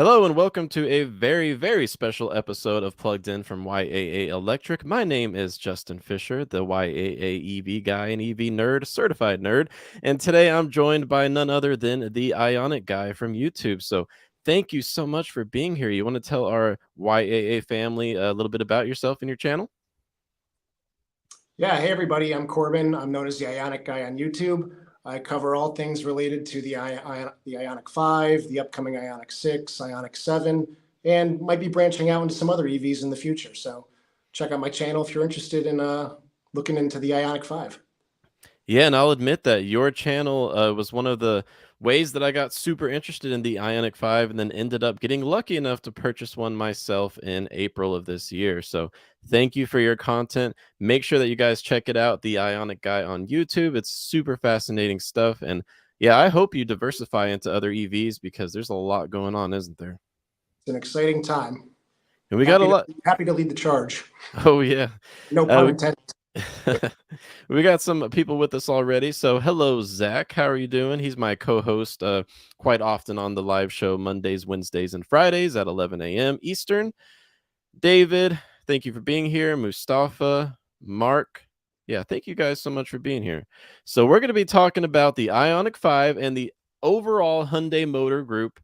Hello and welcome to a very, very special episode of Plugged In from YAA Electric. My name is Justin Fisher, the YAA EV guy and EV nerd, certified nerd. And today I'm joined by none other than the IONIQ Guy from YouTube. So thank you so much for being here. You want to tell our YAA family a little bit about yourself and your channel? Yeah, hey everybody, I'm Corbin. I'm known as the IONIQ Guy on YouTube. I cover all things related to the IONIQ 5, the upcoming IONIQ 6, IONIQ 7, and might be branching out into some other EVs in the future. So check out my channel if you're interested in looking into the IONIQ 5. Yeah, and I'll admit that your channel was one of the ways that I got super interested in the IONIQ 5 and then ended up getting lucky enough to purchase one myself in April of this year. So thank you for your content. Make sure that you guys check it out, the IONIQ Guy on YouTube. It's super fascinating stuff. And yeah, I hope you diversify into other EVs because there's a lot going on, isn't there? It's an exciting time. And we got a lot. Happy to lead the charge. Oh, yeah. No pun intended. We got some people with us already. So hello, Zach. How are you doing? He's my co-host quite often on the live show Mondays, Wednesdays, and Fridays at 11 a.m. Eastern. David, thank you for being here. Mustafa, Mark. Yeah, thank you guys so much for being here. So we're going to be talking about the IONIQ 5 and the overall Hyundai Motor Group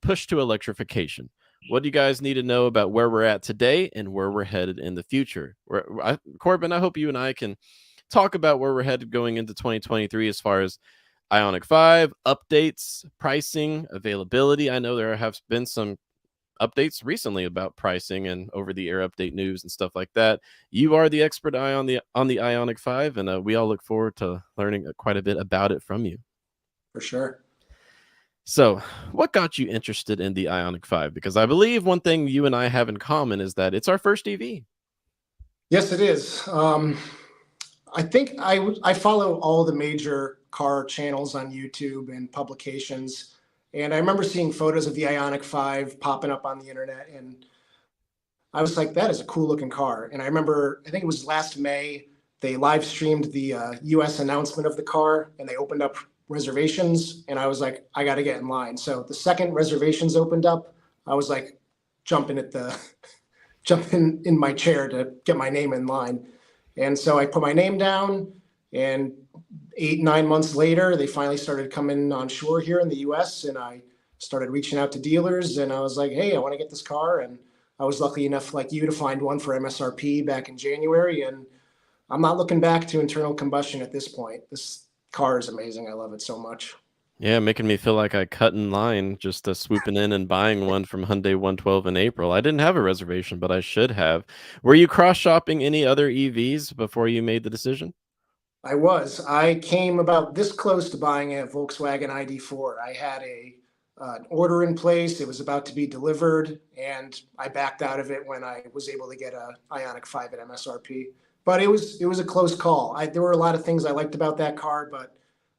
push to electrification. What do you guys need to know about where we're at today and where we're headed in the future? Corbin, I hope you and I can talk about where we're headed going into 2023 as far as IONIQ 5, updates, pricing, availability. I know there have been some updates recently about pricing and over-the-air update news and stuff like that. You are the expert eye on the IONIQ 5, and we all look forward to learning quite a bit about it from you. For sure. So, what got you interested in the IONIQ 5? Because I believe one thing you and I have in common is that it's our first EV. Yes, it is. I think I follow all the major car channels on YouTube and publications, and I remember seeing photos of the IONIQ 5 popping up on the internet, and I was like, that is a cool looking car. And I remember, I think it was last May, they live streamed the US announcement of the car, and they opened up reservations, and I was like, I got to get in line. So the second reservations opened up, I was like jumping in my chair to get my name in line. And so I put my name down, and 8-9 months later, they finally started coming on shore here in the US, and I started reaching out to dealers, and I was like, hey, I want to get this car. And I was lucky enough, like you, to find one for MSRP back in January, and I'm not looking back to internal combustion at this point. This car is amazing. I love it so much. Yeah, making me feel like I cut in line just swooping in and buying one from Hyundai 112 in April. I didn't have a reservation, but I should have. Were you cross-shopping any other EVs before you made the decision? I was. I came about this close to buying a Volkswagen ID4. I had an order in place. It was about to be delivered, and I backed out of it when I was able to get a IONIQ 5 at MSRP. But it was a close call. There were a lot of things I liked about that car, but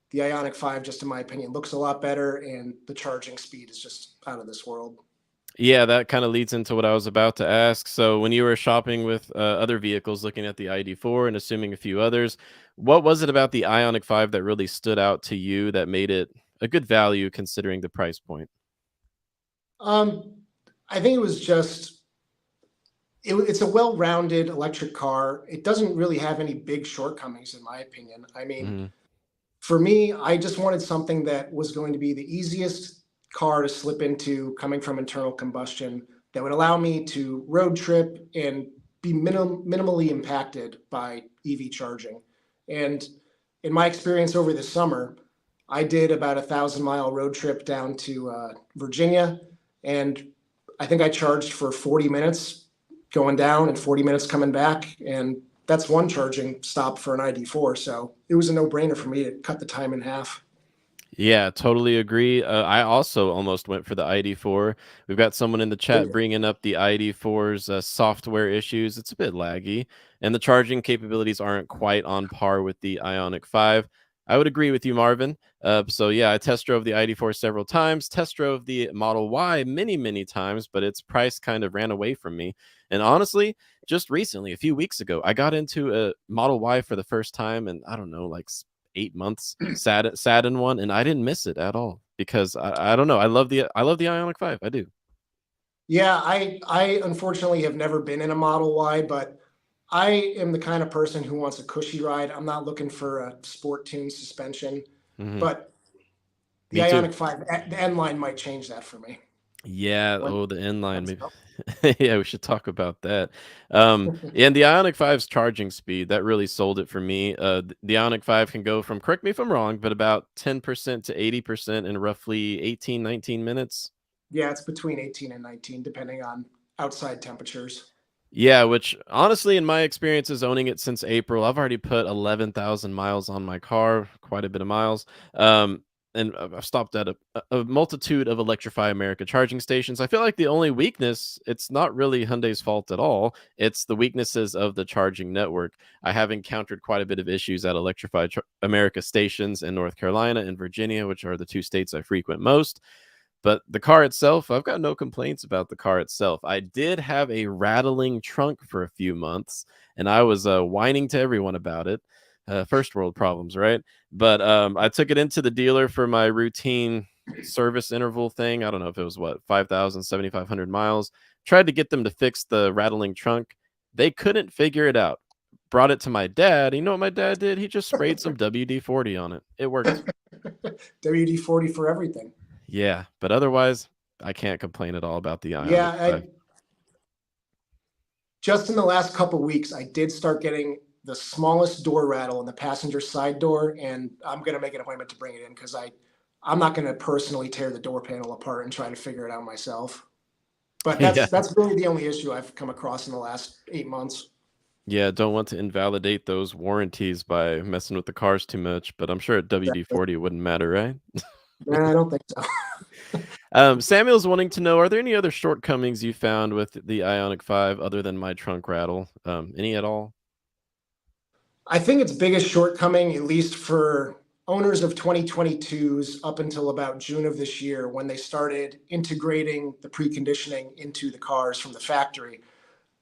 the IONIQ 5, just in my opinion, looks a lot better, and the charging speed is just out of this world. Yeah, that kind of leads into what I was about to ask. So, when you were shopping with other vehicles, looking at the ID4 and assuming a few others, what was it about the IONIQ 5 that really stood out to you that made it a good value considering the price point? I think it was just it's a well-rounded electric car. It doesn't really have any big shortcomings, in my opinion. I mean, for me, I just wanted something that was going to be the easiest car to slip into coming from internal combustion, that would allow me to road trip and be minimally impacted by EV charging. And in my experience over the summer, I did about 1,000-mile road trip down to Virginia, and I think I charged for 40 minutes going down and 40 minutes coming back. And that's one charging stop for an ID4. So it was a no-brainer for me to cut the time in half. Yeah, totally agree. I also almost went for the ID4. We've got someone in the chat bringing up the ID4's software issues. It's a bit laggy, and the charging capabilities aren't quite on par with the IONIQ 5. I would agree with you, Marvin. So yeah, I test drove the ID4 several times, test drove the Model Y many, many times, but its price kind of ran away from me. And honestly, just recently, a few weeks ago, I got into a Model Y for the first time, and I don't know, like 8 months, sat in one, and I didn't miss it at all. because I don't know. I love the Ionic 5. I do. Yeah, I unfortunately have never been in a Model Y, but I am the kind of person who wants a cushy ride. I'm not looking for a sport tune suspension, Hmm. but the Me too. Ionic 5, the N line might change that for me. Yeah. When Oh, the inline. that's Maybe. out. Yeah, we should talk about that. And the Ionic 5's charging speed that really sold it for me. The Ionic 5 can go from, correct me if I'm wrong, but about 10% to 80% in roughly 18, 19 minutes. Yeah, it's between 18 and 19, depending on outside temperatures. Yeah, which honestly, in my experiences owning it since April, I've already put 11,000 miles on my car, quite a bit of miles. Um, and I've stopped at a multitude of Electrify America charging stations. I feel like the only weakness, it's not really Hyundai's fault at all. It's the weaknesses of the charging network. I have encountered quite a bit of issues at Electrify America stations in North Carolina and Virginia, which are the two states I frequent most. But the car itself, I've got no complaints about the car itself. I did have a rattling trunk for a few months, and I was whining to everyone about it. First world problems, right? But I took it into the dealer for my routine service interval thing. I don't know if it was what, 5,000, 7,500 miles. Tried to get them to fix the rattling trunk. They couldn't figure it out. Brought it to my dad. You know what my dad did? He just sprayed some WD-40 on it. It worked. WD-40 for everything. Yeah, but otherwise, I can't complain at all about the Yeah, Ioniq 5. just in the last couple weeks, I did start getting the smallest door rattle in the passenger side door, and I'm gonna make an appointment to bring it in because I'm not gonna personally tear the door panel apart and try to figure it out myself. But Yeah. that's really the only issue I've come across in the last 8 months. Yeah, don't want to invalidate those warranties by messing with the cars too much, but I'm sure at Exactly. WD-40 it wouldn't matter, right? Nah, I don't think so. Samuel's wanting to know, are there any other shortcomings you found with the Ioniq 5 other than my trunk rattle? Any at all? I think its biggest shortcoming, at least for owners of 2022s up until about June of this year, when they started integrating the preconditioning into the cars from the factory.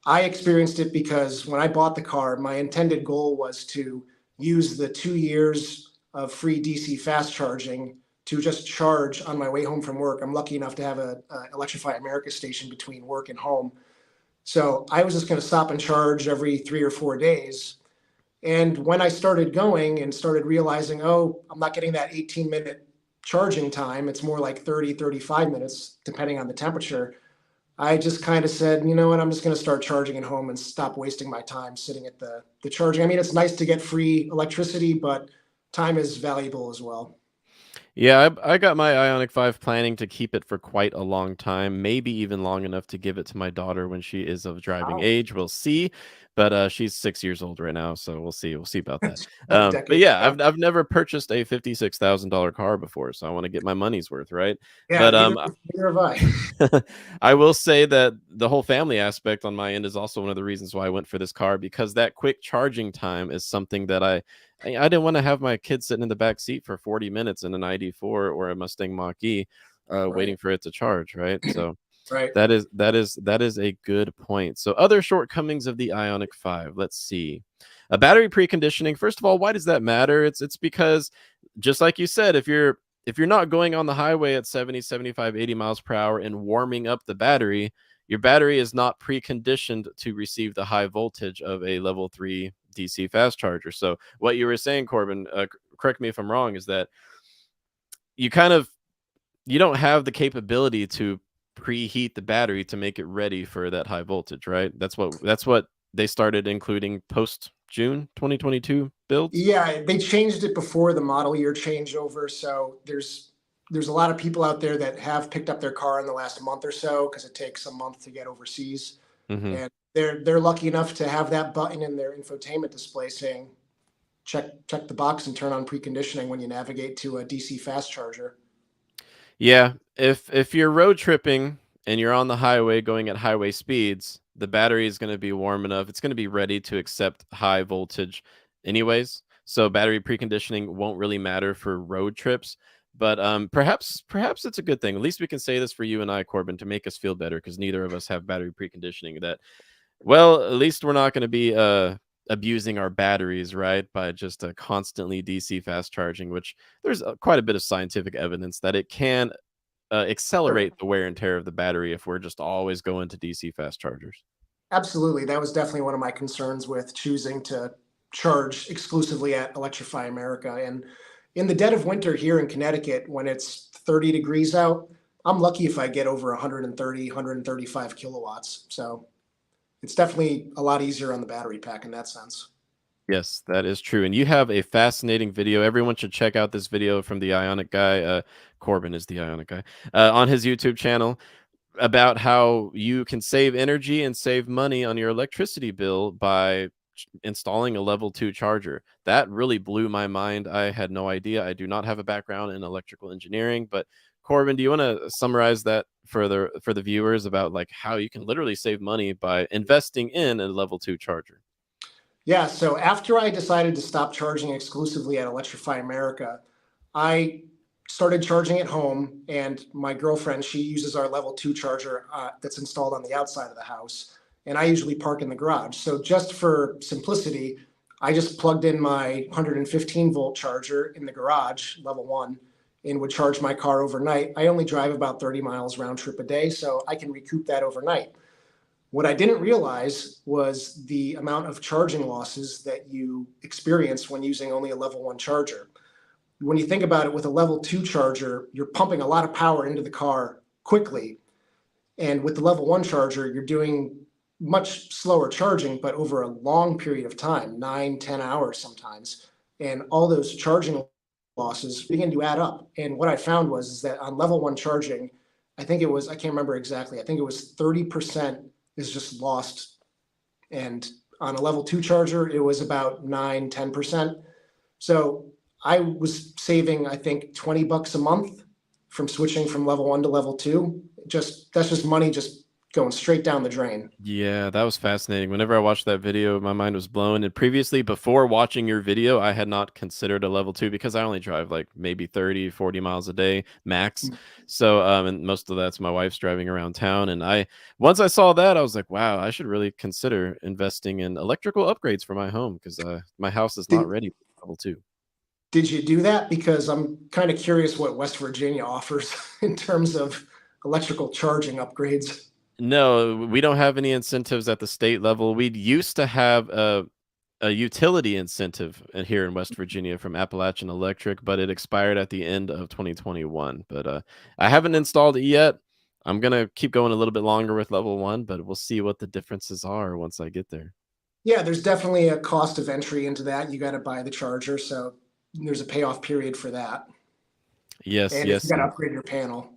I experienced it because when I bought the car, my intended goal was to use the 2 years of free DC fast charging to just charge on my way home from work. I'm lucky enough to have a Electrify America station between work and home. So I was just going to stop and charge every 3 or 4 days. And when I started going and started realizing, oh, I'm not getting that 18-minute charging time, it's more like 30, 35 minutes, depending on the temperature. I just kind of said, you know what, I'm just going to start charging at home and stop wasting my time sitting at the charging. I mean, it's nice to get free electricity, but time is valuable as well. Yeah, I got my Ioniq 5 planning to keep it for quite a long time, maybe even long enough to give it to my daughter when she is of driving Wow. age. We'll see. But she's 6 years old right now, so we'll see. We'll see about that. A But decade. yeah, Yeah, I've never purchased a $56,000 car before, so I want to get my money's worth, right? yeah, But neither have I. I will say that the whole family aspect on my end is also one of the reasons why I went for this car, because that quick charging time is something that I didn't want to have my kids sitting in the back seat for 40 minutes in an ID4 or a Mustang Mach-E waiting Right, for it to charge, right? So right. that is a good point. So other shortcomings of the Ioniq 5, let's see. A battery preconditioning. First of all, why does that matter? It's because, just like you said, if you're not going on the highway at 70, 75, 80 miles per hour and warming up the battery, your battery is not preconditioned to receive the high voltage of a level 3 DC fast charger. So what you were saying, Corbin, correct me if I'm wrong, is that you kind of you don't have the capability to preheat the battery to make it ready for that high voltage, right? That's what they started including post June 2022 builds. Yeah, they changed it before the model year changeover. So there's a lot of people out there that have picked up their car in the last month or so because it takes a month to get overseas. Hmm. And they're lucky enough to have that button in their infotainment display saying check the box and turn on preconditioning when you navigate to a DC fast charger. Yeah, if you're road tripping and you're on the highway going at highway speeds, the battery is going to be warm enough. It's going to be ready to accept high voltage anyways. So battery preconditioning won't really matter for road trips. But perhaps it's a good thing. At least we can say this for you and I, Corbin, to make us feel better because neither of us have battery preconditioning. That, well, at least we're not going to be abusing our batteries, right? By just constantly DC fast charging, which there's quite a bit of scientific evidence that it can Sure. accelerate the wear and tear of the battery if we're just always going to DC fast chargers. Absolutely. That was definitely one of my concerns with choosing to charge exclusively at Electrify America. And in the dead of winter here in Connecticut, when it's 30 degrees out, I'm lucky if I get over 130, 135 kilowatts. So it's definitely a lot easier on the battery pack in that sense. Yes, that is true. And you have a fascinating video. Everyone should check out this video from the IONIQ Guy. Corbin is the IONIQ Guy on his YouTube channel about how you can save energy and save money on your electricity bill by installing a level 2 charger. That really blew my mind. I had no idea. I do not have a background in electrical engineering, but Corbin, do you want to summarize that for the viewers about like how you can literally save money by investing in a level 2 charger? Yeah, so after I decided to stop charging exclusively at Electrify America, I started charging at home, and my girlfriend, she uses our level 2 charger that's installed on the outside of the house, and I usually park in the garage. So just for simplicity, I just plugged in my 115-volt charger in the garage, level 1, and would charge my car overnight. I only drive about 30 miles round trip a day, so I can recoup that overnight. What I didn't realize was the amount of charging losses that you experience when using only a level 1 charger. When you think about it, with a level 2 charger, you're pumping a lot of power into the car quickly. And with the level 1 charger, you're doing much slower charging, but over a long period of time, 9, 10 hours sometimes. And all those charging losses begin to add up. And what I found was is that on level 1 charging, I think it was, I can't remember exactly, I think it was 30% is just lost. And on a level 2 charger, it was about 9, 10%. So I was saving, I think, $20 a month from switching from level 1 to level 2. That's just money just going straight down the drain. Yeah, that was fascinating. Whenever I watched that video, my mind was blown. And previously, before watching your video, I had not considered a level 2 because I only drive like maybe 30, 40 miles a day max. So, and most of that's my wife's driving around town. And once I saw that, I was like, wow, I should really consider investing in electrical upgrades for my home because my house is not Did, ready for level 2. did you do that? Because I'm kind of curious what West Virginia offers in terms of electrical charging upgrades. No, we don't have any incentives at the state level. We used to have a utility incentive here in West Virginia from Appalachian Electric, but it expired at the end of 2021. But I haven't installed it yet. I'm gonna keep going a little bit longer with level 1, but we'll see what the differences are once I get there. Yeah, there's definitely a cost of entry into that. You got to buy the charger, so there's a payoff period for that. Yes, And if you yes, got to and upgrade your panel.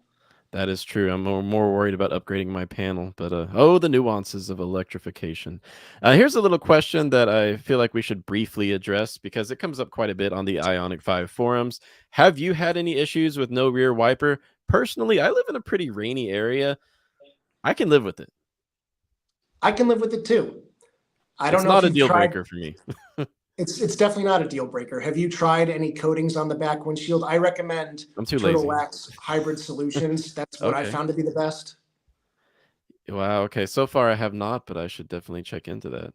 that is true. I'm more worried about upgrading my panel, but oh, the nuances of electrification. Here's a little question that I feel like we should briefly address because it comes up quite a bit on the Ionic 5 forums. Have you had any issues with no rear wiper? Personally, I live in a pretty rainy area. I can live with it. I can live with it too. I don't It's know if not a you've deal tried. breaker for me. It's definitely not a deal breaker. Have you tried any coatings on the back windshield? I recommend I'm too Turtle lazy. Wax Hybrid Solutions. That's what I Okay. found to be the best. Wow. Okay. So far, I have not, but I should definitely check into that.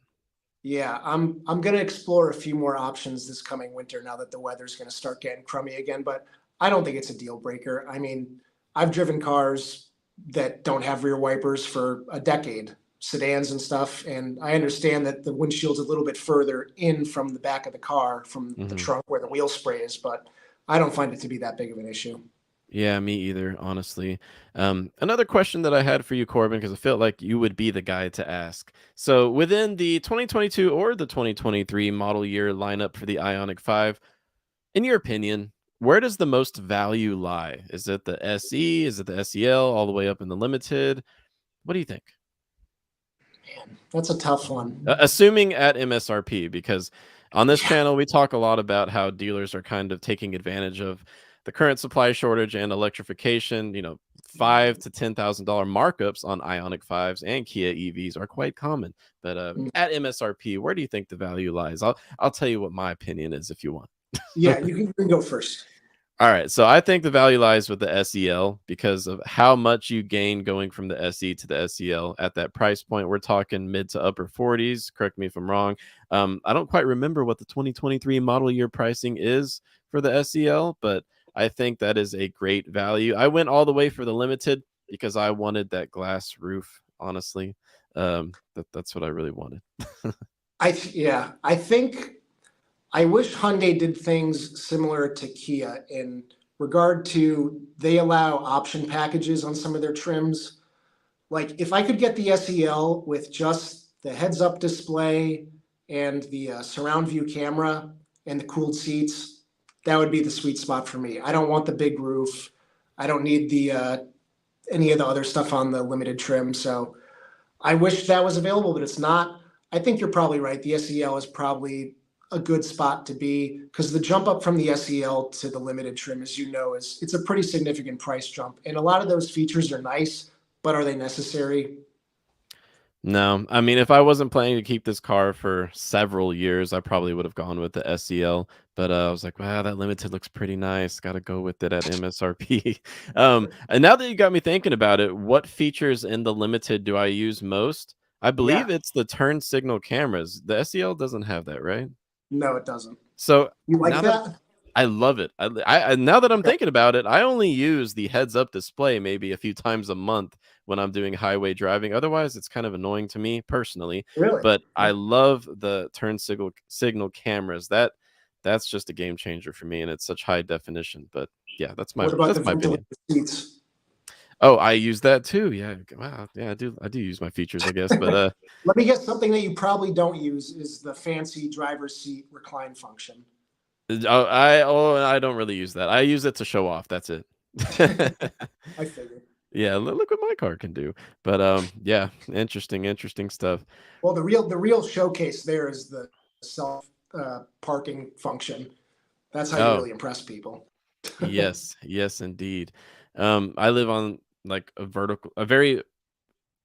Yeah, I'm gonna explore a few more options this coming winter now that the weather's gonna start getting crummy again, but I don't think it's a deal breaker. I mean, I've driven cars that don't have rear wipers for a decade, sedans and stuff, and I understand that the windshield's a little bit further in from the back of the car, from the Mhm. trunk where the wheel spray is, but I don't find it to be that big of an issue. Yeah, me either, honestly. Another question that I had for you, Corbin, because I felt like you would be the guy to ask. So, within the 2022 or the 2023 model year lineup for the Ionic 5, in your opinion, where does the most value lie? Is it the SE? Is it the SEL? All the way up in the limited? What do you think? Man, that's a tough one. Assuming at MSRP, because on this channel we talk a lot about how dealers are kind of taking advantage of the current supply shortage and electrification. $5,000 to $10,000 markups on Ionic 5s and Kia EVs are quite common. But at MSRP, where do you think the value lies? I'll tell you what my opinion is if you want. Yeah, you can go first. All right, so I think the value lies with the SEL because of how much you gain going from the SE to the SEL at that price point. We're talking mid to upper 40s. Correct me if I'm wrong. I don't quite remember what the 2023 model year pricing is for the SEL, but I think that is a great value. I went all the way for the limited because I wanted that glass roof, honestly. That's what I really wanted. Yeah, I think I wish Hyundai did things similar to Kia in regard to they allow option packages on some of their trims. Like if I could get the SEL with just the heads-up display and the surround view camera and the cooled seats, that would be the sweet spot for me. I don't want the big roof. I don't need the any of the other stuff on the limited trim. So I wish that was available, but it's not. I think you're probably right. The SEL is probably a good spot to be because the jump up from the SEL to the limited trim, as you know, is it's a pretty significant price jump. And a lot of those features are nice, but are they necessary? No, I mean, if I wasn't planning to keep this car for several years, I probably would have gone with the SEL. But I was like, wow, that limited looks pretty nice. Got to go with it at MSRP. And now that you got me thinking about it, what features in the limited do I use most? I Yeah, believe it's the turn signal cameras. The SEL doesn't have that, right? no, it doesn't. So You like now that that? I love it. Now that I'm Okay. thinking about it, I only use the heads-up display maybe a few times a month when I'm doing highway driving. Otherwise, it's kind of annoying to me personally. Really? But I love the turn signal cameras. That's just a game changer for me, and it's such high definition. But yeah, What about the that's my ventilated opinion. seats? Oh, I use that too. Yeah. Wow. Yeah, I do use my features, I guess. But Let me guess, something that you probably don't use is the fancy driver's seat recline function. I don't really use that. I use it to show off. That's it. I figured. Yeah, look what my car can do. But yeah, interesting stuff. Well, the real showcase there is the self parking function. That's how you Oh, really impress people. yes, indeed. I live on like a very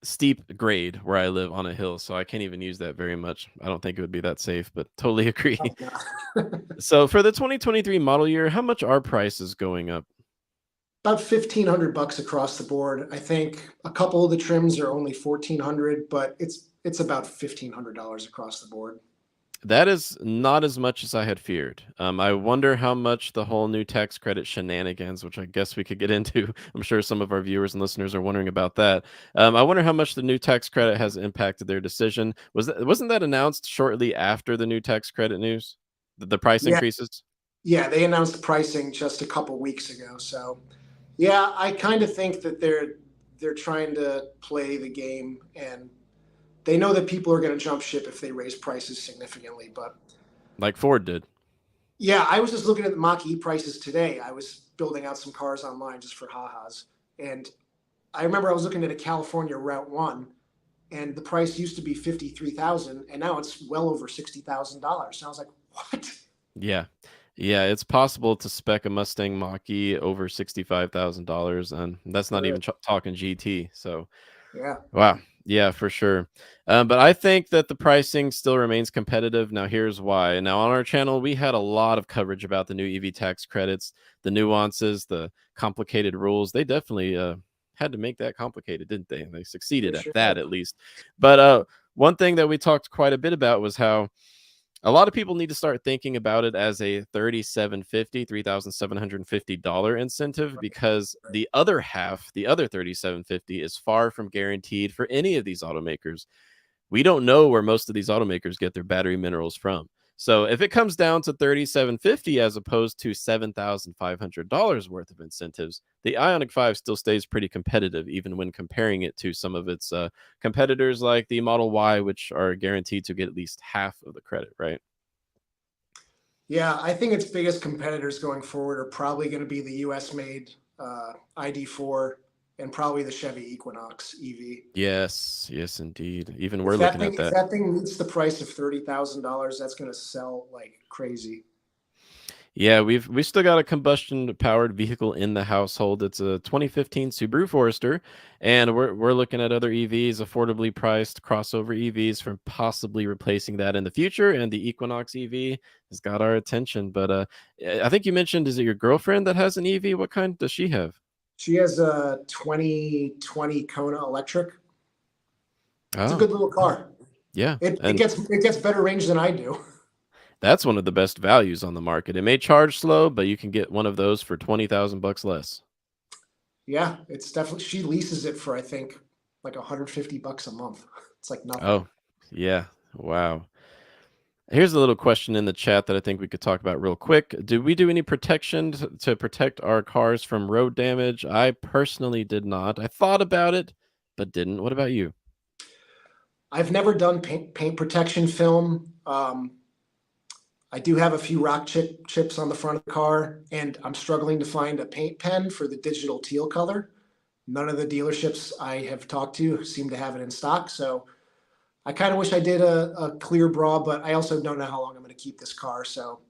steep grade where I live on a hill, so I can't even use that very much. I don't think it would be that safe, but totally agree. So for the 2023 model year, how much are prices going up? About 1,500 bucks across the board. I think a couple of the trims are only 1,400, but it's about $1,500 across the board. That is not as much as I had feared. I wonder how much the whole new tax credit shenanigans, which I guess we could get into. I'm sure some of our viewers and listeners are wondering about that. I wonder how much the new tax credit has impacted their decision. Wasn't that announced shortly after the new tax credit news? The price Yeah, increases? yeah, they announced pricing just a couple weeks ago. So yeah, I kind of think that they're trying to play the game, and they know that people are going to jump ship if they raise prices significantly. But Like Ford did. yeah, I was just looking at the Mach E prices today. I was building out some cars online just for ha-has, and I remember I was looking at a California Route One, and the price used to be 53,000, and now it's well over $60,000. And I was like, what? Yeah. Yeah, it's possible to spec a Mustang Mach-E over $65,000, and that's not even talking GT. So Yeah, wow. Yeah, for sure. But I think that the pricing still remains competitive. Now, here's why. Now, on our channel, we had a lot of coverage about the new EV tax credits, the nuances, the complicated rules. They definitely had to make that complicated, didn't they? And they they succeeded at sure that, did. at least. But one thing that we talked quite a bit about was how a lot of people need to start thinking about it as a $3,750 incentive Right, because right. the other half, the other 3750 is far from guaranteed for any of these automakers. We don't know where most of these automakers get their battery minerals from. So if it comes down to 3750 as opposed to $7,500 worth of incentives, the Ioniq 5 still stays pretty competitive even when comparing it to some of its competitors like the Model Y, which are guaranteed to get at least half of the credit, right? Yeah, I think its biggest competitors going forward are probably going to be the US made ID4 and probably the Chevy Equinox EV. Yes, indeed. Even we're If that looking thing at if that. that thing meets the price of $30,000, that's going to sell like crazy. Yeah, we still got a combustion powered vehicle in the household. It's a 2015 Subaru Forester, and we're looking at other EVs, affordably priced crossover EVs, from possibly replacing that in the future. And the Equinox EV has got our attention. But I think you mentioned, is it your girlfriend that has an EV? What kind does she have? She has a 2020 Kona electric. It's a Oh, good little car. yeah, It and gets better range than I do. that's one of the best values on the market. It may charge slow, but you can get one of those for 20,000 bucks less. Yeah, it's definitely, she leases it for I think like 150 bucks a month. It's like nothing. Oh, yeah, wow. Here's a little question in the chat that I think we could talk about real quick. Do we do any protection to protect our cars from road damage? I personally did not. I thought about it, but didn't. What about you? I've never done paint protection film. I do have a few chips on the front of the car, and I'm struggling to find a paint pen for the digital teal color. None of the dealerships I have talked to seem to have it in stock, so I kind of wish I did a clear bra, but I also don't know how long I'm going to keep this car, so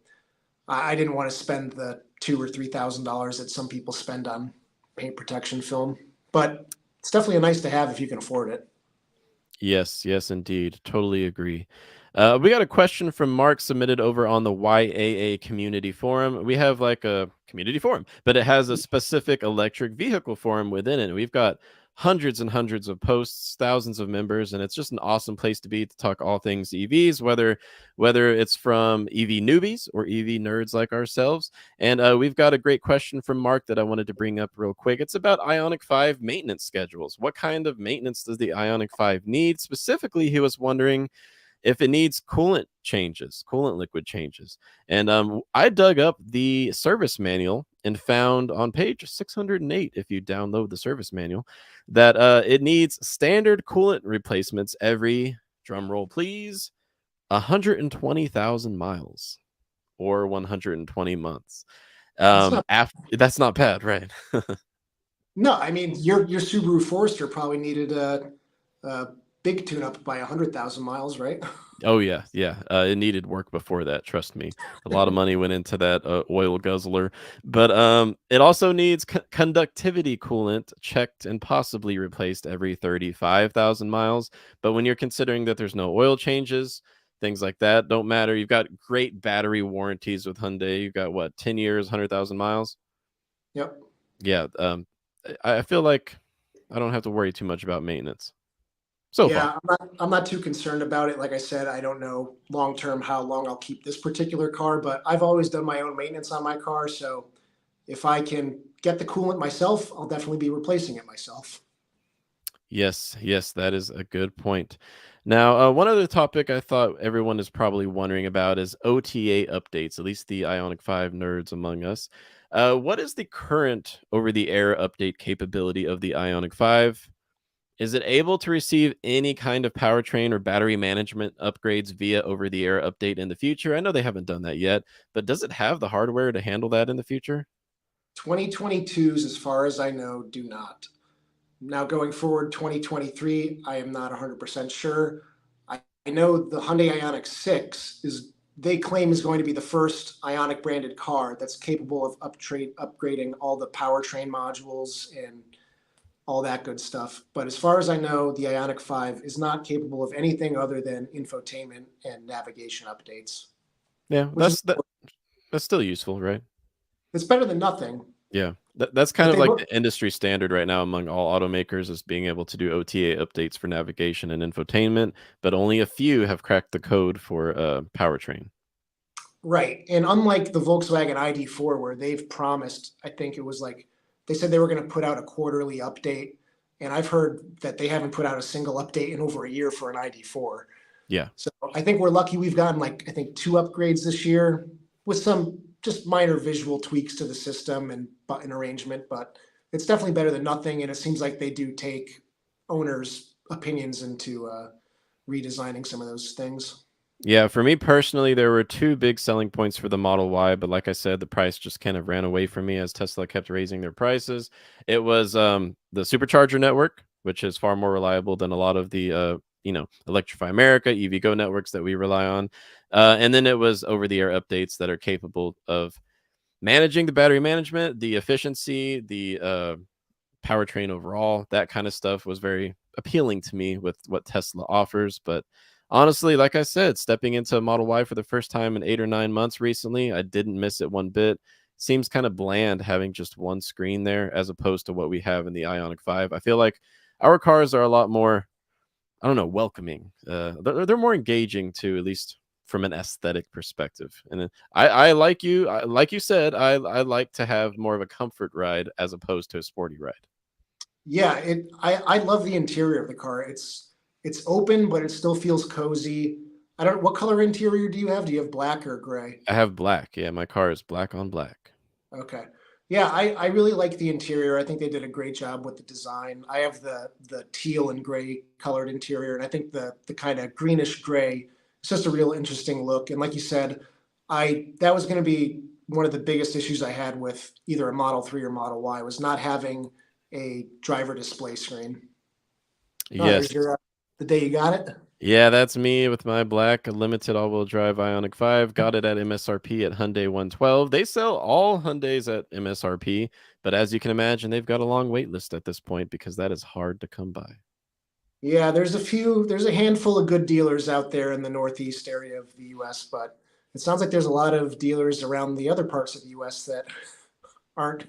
I didn't want to spend the $2,000 or $3,000 that some people spend on paint protection film. But it's definitely nice to have if you can afford it. Yes, yes, indeed. Totally agree. We got a question from Mark submitted over on the YAA community forum. We have like a community forum, but it has a specific electric vehicle forum within it. We've got hundreds and hundreds of posts, thousands of members, and it's just an awesome place to be to talk all things EVs, whether it's from EV newbies or EV nerds like ourselves. And we've got a great question from Mark that I wanted to bring up real quick. It's about IONIQ 5 maintenance schedules. What kind of maintenance does the IONIQ 5 need? Specifically, he was wondering if it needs coolant liquid changes. And I dug up the service manual and found on page 608, if you download the service manual, that it needs standard coolant replacements every, drum roll please, 120,000 miles or 120 months. That's not That's not bad, right? No, I mean your Subaru Forester probably needed a big tune-up by 100,000 miles, right? Oh yeah, yeah. It needed work before that. Trust me, a lot of money went into that oil guzzler. But it also needs conductivity coolant checked and possibly replaced every 35,000 miles. But when you're considering that there's no oil changes, things like that don't matter. You've got great battery warranties with Hyundai. You've got what, 10 years, 100,000 miles. Yep. Yeah. I feel like I don't have to worry too much about maintenance so far. Yeah, I'm not too concerned about it. Like I said, I don't know long term how long I'll keep this particular car, but I've always done my own maintenance on my car. So if I can get the coolant myself, I'll definitely be replacing it myself. Yes, yes, that is a good point. Now, one other topic I thought everyone is probably wondering about is OTA updates, at least the IONIQ 5 nerds among us. What is the current over the air update capability of the IONIQ 5? Is it able to receive any kind of powertrain or battery management upgrades via over the air update in the future? I know they haven't done that yet, but does it have the hardware to handle that in the future? 2022s, as far as I know, do not. Now going forward, 2023, I am not 100% sure. I know the Hyundai IONIQ 6 they claim is going to be the first IONIQ branded car that's capable of upgrading all the powertrain modules and all that good stuff. But as far as I know, the IONIQ 5 is not capable of anything other than infotainment and navigation updates, Yeah, which is that's still useful, right? it's better than nothing. Yeah, that's kind But of they like look the industry standard right now among all automakers, is being able to do OTA updates for navigation and infotainment, but only a few have cracked the code for powertrain. right. And unlike the Volkswagen ID4, where they've promised, I think it was like they said they were going to put out a quarterly update. And I've heard that they haven't put out a single update in over a year for an ID4. Yeah. So I think we're lucky we've gotten like, I think 2 upgrades this year with some just minor visual tweaks to the system and button arrangement, but it's definitely better than nothing. And it seems like they do take owners' opinions into redesigning some of those things. Yeah, for me personally, there were two big selling points for the Model Y, but like I said, the price just kind of ran away from me as Tesla kept raising their prices. It was the supercharger network, which is far more reliable than a lot of the Electrify America, EV Go networks that we rely on. And then it was over the air updates that are capable of managing the battery management, the efficiency, the powertrain overall, that kind of stuff was very appealing to me with what Tesla offers. But honestly, like I said, stepping into Model Y for the first time in 8 or 9 months recently, I didn't miss it one bit. Seems kind of bland having just one screen there as opposed to what we have in the IONIQ 5. I feel like our cars are a lot more, I don't know, welcoming. They're more engaging too, at least from an aesthetic perspective. And I like like you said, I like to have more of a comfort ride as opposed to a sporty ride. Yeah, I love the interior of the car. It's open, but it still feels cozy. I don't what color interior do you have? Do you have black or gray? I have black. Yeah, my car is black on black. Okay. Yeah, I really like the interior. I think they did a great job with the design. I have the teal and gray colored interior, and I think the kind of greenish gray, it's just a real interesting look. And like you said, I that was going to be one of the biggest issues I had with either a Model 3 or Model Y was not having a driver display screen. Oh, Yes. there's your the day you got it. Yeah, that's me with my black limited all-wheel drive IONIQ 5. Got it at MSRP at Hyundai 112. They sell all Hyundais at MSRP, but as you can imagine, they've got a long wait list at this point because that is hard to come by. Yeah, there's a handful of good dealers out there in the Northeast area of the US, but it sounds like there's a lot of dealers around the other parts of the US that aren't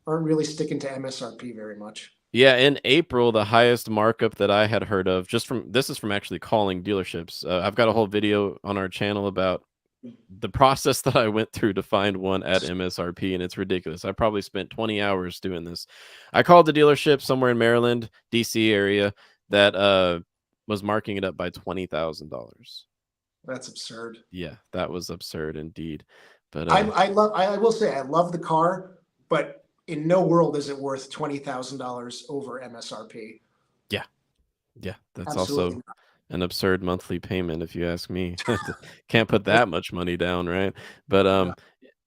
aren't really sticking to MSRP very much. Yeah, in April, the highest markup that I had heard of, just from this is from actually calling dealerships. I've got a whole video on our channel about the process that I went through to find one at MSRP, and it's ridiculous. I probably spent 20 hours doing this. I called the dealership somewhere in Maryland, DC area that was marking it up by $20,000. That's absurd. Yeah, that was absurd indeed. But I will say I love the car, but in no world is it worth $20,000 over MSRP. yeah, yeah, that's Absolutely also not. an absurd monthly payment if you ask me. Can't put that much money down, right? But No.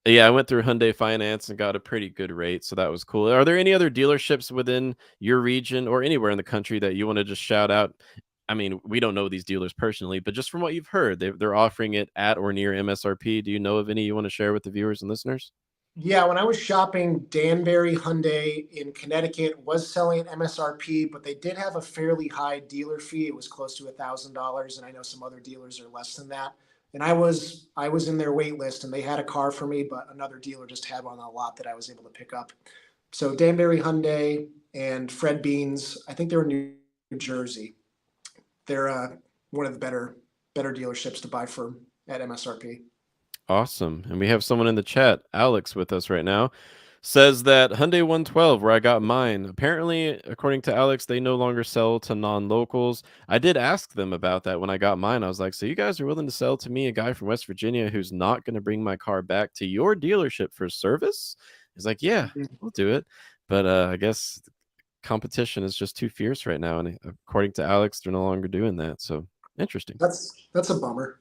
yeah, I went through Hyundai Finance and got a pretty good rate, so that was cool. Are there any other dealerships within your region or anywhere in the country that you want to just shout out? I mean, we don't know these dealers personally, but just from what you've heard, they're offering it at or near MSRP. Do you know of any you want to share with the viewers and listeners? Yeah, when I was shopping, Danbury Hyundai in Connecticut was selling at MSRP, but they did have a fairly high dealer fee. It was close to $1,000, and I know some other dealers are less than that. And I was in their wait list, and they had a car for me, but another dealer just had one on a lot that I was able to pick up. So Danbury Hyundai and Fred Beans, I think they're in New Jersey. They're one of the better dealerships to buy from at MSRP. Awesome. And we have someone in the chat, Alex, with us right now. Says that Hyundai 112, where I got mine, apparently, according to Alex, they no longer sell to non-locals. I did ask them about that when I got mine. I was like, so you guys are willing to sell to me a guy from West Virginia who's not going to bring my car back to your dealership for service? He's like, yeah, we'll do it. But I guess competition is just too fierce right now. And according to Alex, they're no longer doing that. So interesting. That's a bummer.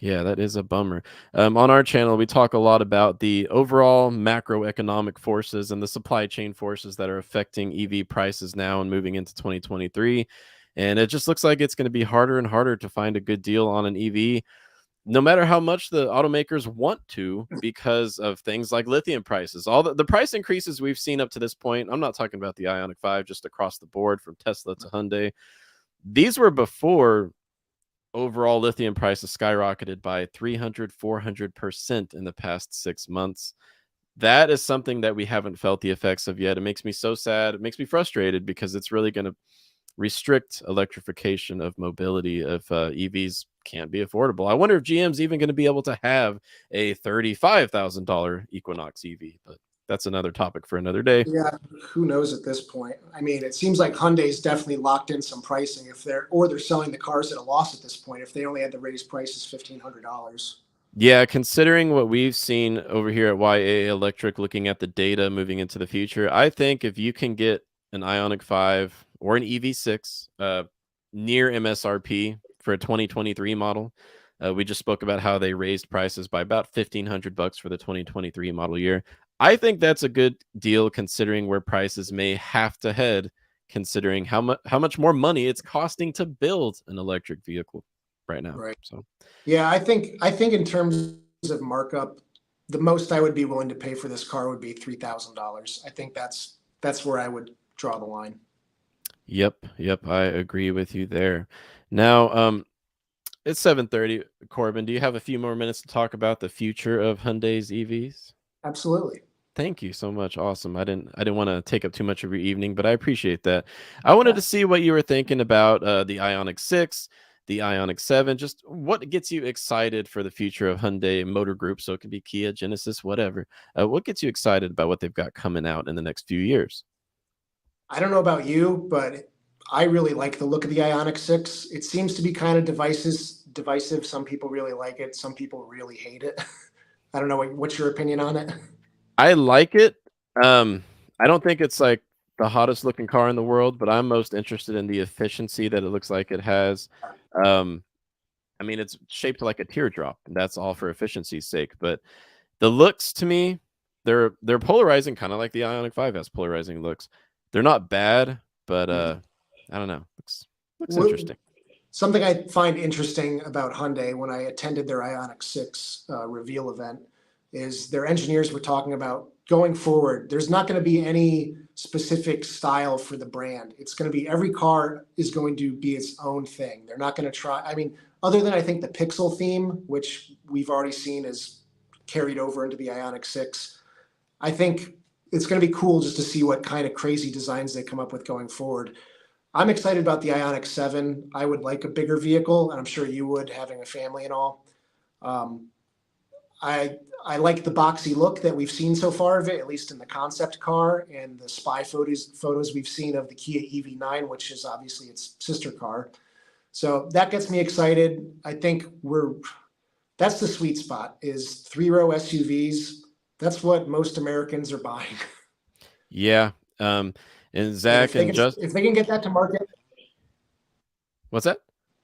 Yeah, that is a bummer. On our channel, we talk a lot about the overall macroeconomic forces and the supply chain forces that are affecting EV prices now and moving into 2023. And it just looks like it's going to be harder and harder to find a good deal on an EV, no matter how much the automakers want to, because of things like lithium prices. All the price increases we've seen up to this point, I'm not talking about the IONIQ 5, just across the board from Tesla to Hyundai. These were before overall lithium prices skyrocketed by 300-400% in the past 6 months. That is something that we haven't felt the effects of yet. It makes me so sad. It makes me frustrated because it's really going to restrict electrification of mobility if EVs can't be affordable. I wonder if GM's even going to be able to have a $35,000 Equinox EV, but that's another topic for another day. Yeah, who knows at this point? I mean, it seems like Hyundai's definitely locked in some pricing if they're selling the cars at a loss at this point if they only had to raise prices $1,500. Yeah, considering what we've seen over here at YA Electric, looking at the data moving into the future, I think if you can get an IONIQ 5 or an EV6 near MSRP for a 2023 model, we just spoke about how they raised prices by about $1,500 for the 2023 model year. I think that's a good deal considering where prices may have to head, considering how much more money it's costing to build an electric vehicle right now. Right. So Yeah, I think in terms of markup, the most I would be willing to pay for this car would be $3,000. I think that's where I would draw the line. Yep, I agree with you there. Now, it's 7:30. Corbin, do you have a few more minutes to talk about the future of Hyundai's EVs? Absolutely. Thank you so much. Awesome. I didn't want to take up too much of your evening, but I appreciate that. I wanted Yeah. to see what you were thinking about the IONIQ 6, the IONIQ 7, just what gets you excited for the future of Hyundai Motor Group. So it could be Kia, Genesis, whatever. What gets you excited about what they've got coming out in the next few years? I don't know about you, but I really like the look of the IONIQ 6. It seems to be kind of divisive. Some people really like it. Some people really hate it. I don't know what's your opinion on it. I like it. I don't think it's like the hottest looking car in the world, but I'm most interested in the efficiency that it looks like it has. Um, I mean, it's shaped like a teardrop, and that's all for efficiency's sake. But the looks to me, they're polarizing, kind of like the Ionic 5 has polarizing looks. They're not bad, but I don't know. Looks interesting. Something I find interesting about Hyundai when I attended their IONIQ 6 reveal event is their engineers were talking about going forward. There's not going to be any specific style for the brand. It's going to be every car is going to be its own thing. They're not going to try. I mean, other than I think the Pixel theme, which we've already seen is carried over into the IONIQ 6, I think it's going to be cool just to see what kind of crazy designs they come up with going forward. I'm excited about the IONIQ 7. I would like a bigger vehicle, and I'm sure you would, having a family and all. Um, I like the boxy look that we've seen so far of it, at least in the concept car and the spy photos we've seen of the Kia EV9, which is obviously its sister car. So that gets me excited. I think that's the sweet spot, is 3-row SUVs. That's what most Americans are buying. Yeah. And And Zach and just if they can get that to market, what's that?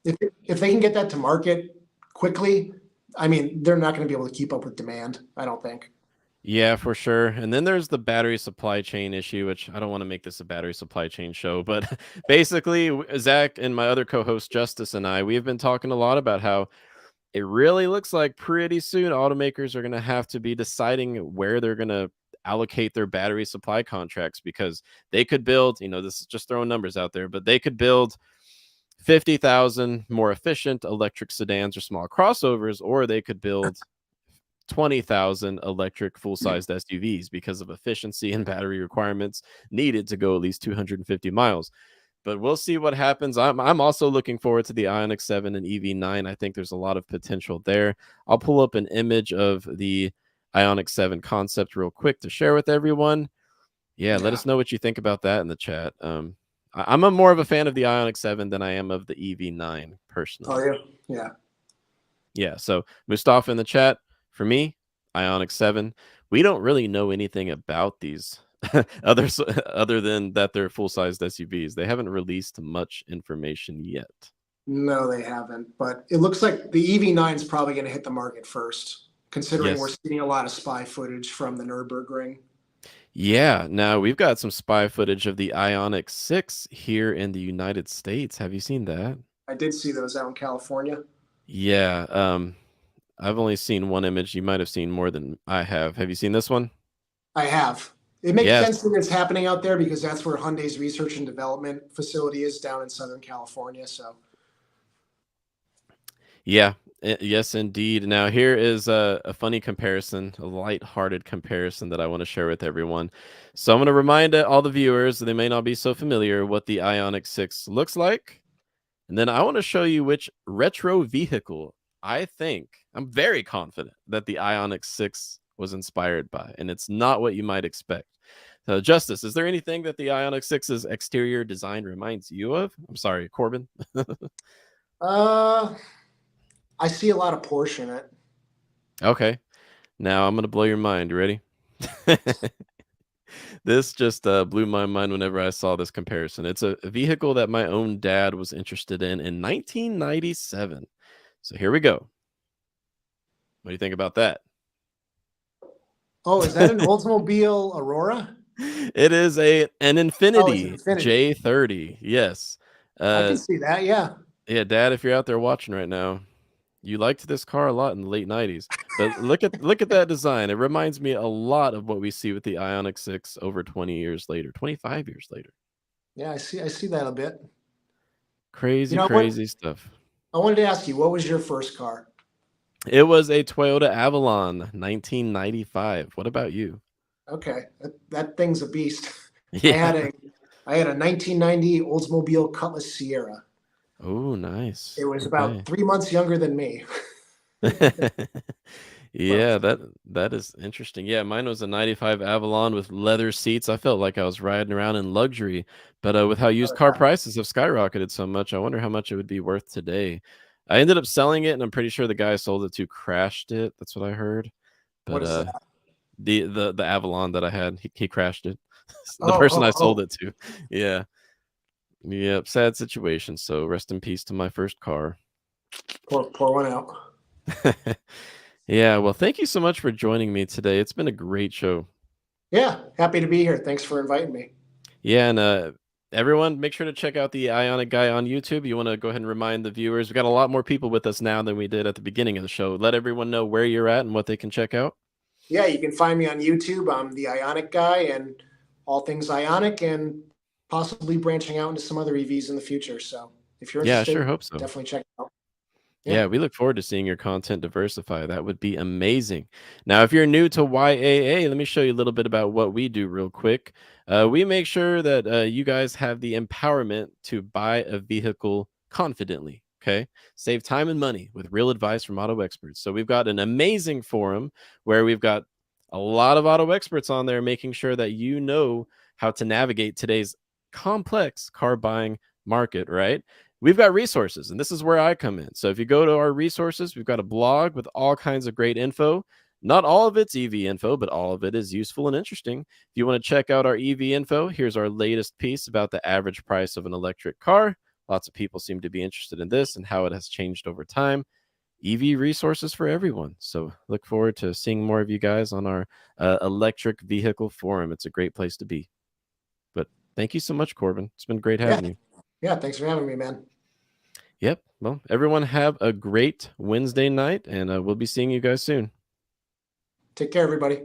if they can get that to market quickly, I mean, they're not going to be able to keep up with demand, I don't think. Yeah, for sure. And then there's the battery supply chain issue, which I don't want to make this a battery supply chain show, but basically, Zach and my other co-host Justice and I, we have been talking a lot about how it really looks like pretty soon automakers are going to have to be deciding where they're going to allocate their battery supply contracts, because they could build, this is just throwing numbers out there, but they could build 50,000 more efficient electric sedans or small crossovers, or they could build 20,000 electric full-sized SUVs because of efficiency and battery requirements needed to go at least 250 miles. But we'll see what happens. I'm also looking forward to the IONIQ 7 and EV9. I think there's a lot of potential there. I'll pull up an image of the IONIQ 7 concept real quick to share with everyone. Yeah, let us know what you think about that in the chat. I'm more of a fan of the IONIQ 7 than I am of the EV9 personally. Are you? Yeah. Yeah, so Mustafa in the chat, for me, IONIQ 7. We don't really know anything about these other than that they're full-sized SUVs. They haven't released much information yet. No, they haven't. But it looks like the EV9 is probably going to hit the market first, considering we're seeing a lot of spy footage from the Nürburgring. Yeah, now we've got some spy footage of the IONIQ 6 here in the United States. Have you seen that? I did see those out in California. Yeah, I've only seen one image. You might have seen more than I have. Have you seen this one? I have. It makes sense that it's happening out there because that's where Hyundai's research and development facility is, down in Southern California. So, yeah, yes, indeed. Now, here is a funny comparison, a light-hearted comparison that I want to share with everyone. So I'm going to remind all the viewers, they may not be so familiar, what the IONIQ 6 looks like. And then I want to show you which retro vehicle I'm very confident that the IONIQ 6 was inspired by, and it's not what you might expect. So, Justice, is there anything that the IONIQ 6's exterior design reminds you of? I'm sorry, Corbin. I see a lot of Porsche in it. Okay. Now I'm going to blow your mind. You ready? This just blew my mind whenever I saw this comparison. It's a vehicle that my own dad was interested in 1997. So here we go. What do you think about that? Oh, is that an Oldsmobile Aurora? It is an Infiniti J30. Yes. I can see that. Yeah. Yeah, Dad, if you're out there watching right now, you liked this car a lot in the late 90s. But look at that design. It reminds me a lot of what we see with the Ioniq 6 over 20 years later, 25 years later. Yeah, I see that a bit. You Crazy, know what? crazy stuff. I wanted to ask you, what was your first car? It was a Toyota Avalon, 1995. What about you? Okay, that thing's a beast. I Yeah. had a I had a 1990 Oldsmobile Cutlass Sierra. Oh, nice. It was about Okay. 3 months younger than me. Yeah, But that is interesting. Yeah, mine was a 95 Avalon with leather seats. I felt like I was riding around in luxury. But with how used car prices have skyrocketed so much, I wonder how much it would be worth today. I ended up selling it, and I'm pretty sure the guy I sold it to crashed it. That's what I heard. what But is that? the Avalon that I had, he crashed it. The Oh, person oh, I sold oh. it to. Yeah. Yep, sad situation. So rest in peace to my first car. Pour one out. Yeah, well, thank you so much for joining me today. It's been a great show. Yeah, happy to be here. Thanks for inviting me. Yeah, and everyone, make sure to check out the IONIQ Guy on YouTube. You want to go ahead and remind the viewers. We got a lot more people with us now than we did at the beginning of the show. Let everyone know where you're at and what they can check out. Yeah, you can find me on YouTube. I'm the IONIQ Guy and all things Ionic, and possibly branching out into some other EVs in the future. So if you're Yeah, I sure interested, hope so. definitely check it out. Yeah. Yeah, we look forward to seeing your content diversify. That would be amazing. Now, if you're new to YAA, let me show you a little bit about what we do real quick. We make sure that you guys have the empowerment to buy a vehicle confidently. Okay. Save time and money with real advice from auto experts. So, we've got an amazing forum where we've got a lot of auto experts on there making sure that you know how to navigate today's complex car buying market, right? We've got resources, and this is where I come in. So if you go to our resources, we've got a blog with all kinds of great info. Not all of it's EV info, but all of it is useful and interesting. If you want to check out our EV info, here's our latest piece about the average price of an electric car. Lots of people seem to be interested in this and how it has changed over time. EV resources for everyone. So look forward to seeing more of you guys on our electric vehicle forum. It's a great place to be. But thank you so much, Corbin. It's been great Yeah. having you. Yeah. Thanks for having me, man. Yep. Well, everyone have a great Wednesday night, and we'll be seeing you guys soon. Take care, everybody.